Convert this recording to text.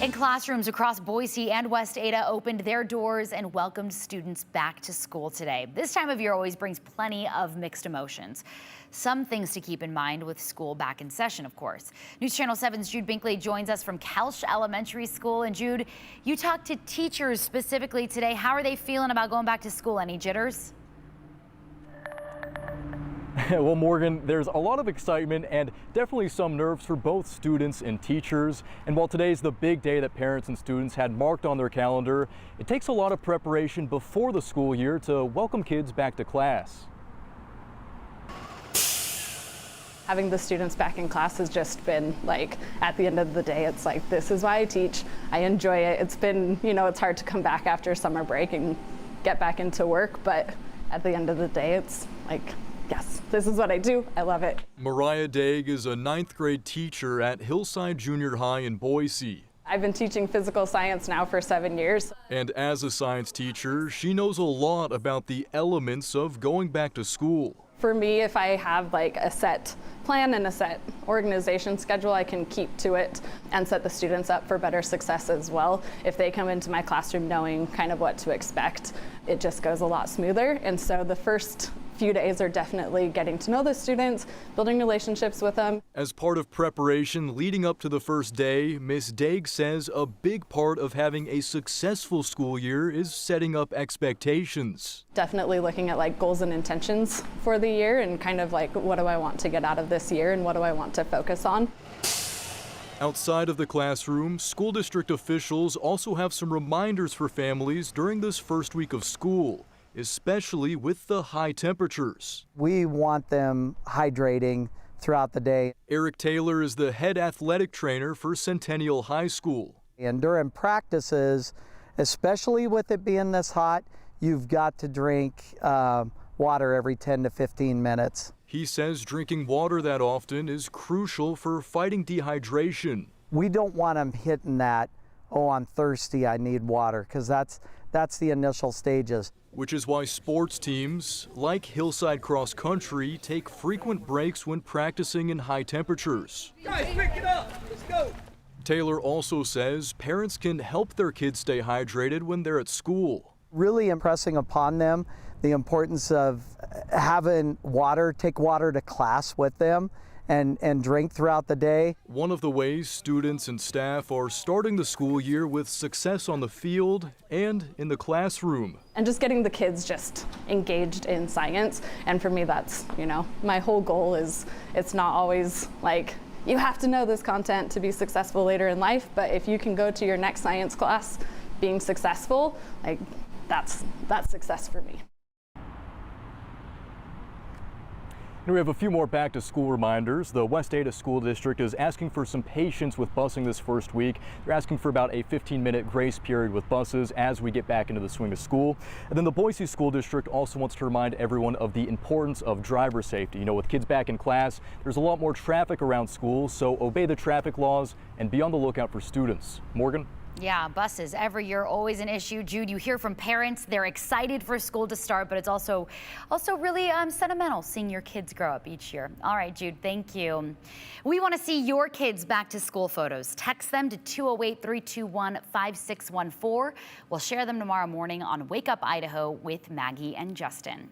And classrooms across Boise and West Ada opened their doors and welcomed students back to school today. This time of year always brings plenty of mixed emotions. Some things to keep in mind with school back in session, of course. News Channel 7's Jude Binkley joins us from Kelch Elementary School. And Jude, you talked to teachers specifically today. How are they feeling about going back to school? Any jitters? Well, Morgan, there's a lot of excitement and definitely some nerves for both students and teachers. And while today's the big day that parents and students had marked on their calendar, it takes a lot of preparation before the school year to welcome kids back to class. Having the students back in class has just been like, at the end of the day, it's like, this is why I teach. I enjoy it. It's been, it's hard to come back after summer break and get back into work. But at the end of the day, it's like, yes, this is what I do. I love it. Mariah Daig is a 9th grade teacher at Hillside Junior High in Boise. I've been teaching physical science now for 7 years. And as a science teacher, she knows a lot about the elements of going back to school. For me, if I have like a set plan and a set organization schedule, I can keep to it and set the students up for better success as well. If they come into my classroom knowing kind of what to expect, it just goes a lot smoother. And so the first few days are definitely getting to know the students, building relationships with them. As part of preparation leading up to the first day, Ms. Daig says a big part of having a successful school year is setting up expectations. Definitely looking at like goals and intentions for the year and kind of like, what do I want to get out of this year and what do I want to focus on? Outside of the classroom, school district officials also have some reminders for families during this first week of school, especially with the high temperatures. We want them hydrating throughout the day. Eric Taylor is the head athletic trainer for Centennial High School. And during practices, especially with it being this hot, you've got to drink water every 10 to 15 minutes. He says drinking water that often is crucial for fighting dehydration. We don't want them hitting that, oh, I'm thirsty, I need water, because that's the initial stages. Which is why sports teams, like Hillside Cross Country, take frequent breaks when practicing in high temperatures. Guys, pick it up. Let's go. Taylor also says parents can help their kids stay hydrated when they're at school. Really impressing upon them the importance of having water, take water to class with them and drink throughout the day. One of the ways students and staff are starting the school year with success on the field and in the classroom. And just getting the kids just engaged in science. And for me, that's, my whole goal is, it's not always like, you have to know this content to be successful later in life, but if you can go to your next science class being successful, like that's success for me. And we have a few more back to school reminders. The West Ada School District is asking for some patience with busing this first week. They're asking for about a 15-minute grace period with buses as we get back into the swing of school. And then the Boise School District also wants to remind everyone of the importance of driver safety. With kids back in class, there's a lot more traffic around schools, so obey the traffic laws and be on the lookout for students. Morgan? Yeah, buses every year, always an issue. Jude, you hear from parents, they're excited for school to start, but it's also really sentimental seeing your kids grow up each year. All right, Jude, thank you. We want to see your kids back to school photos. Text them to 208-321-5614. We'll share them tomorrow morning on Wake Up Idaho with Maggie and Justin.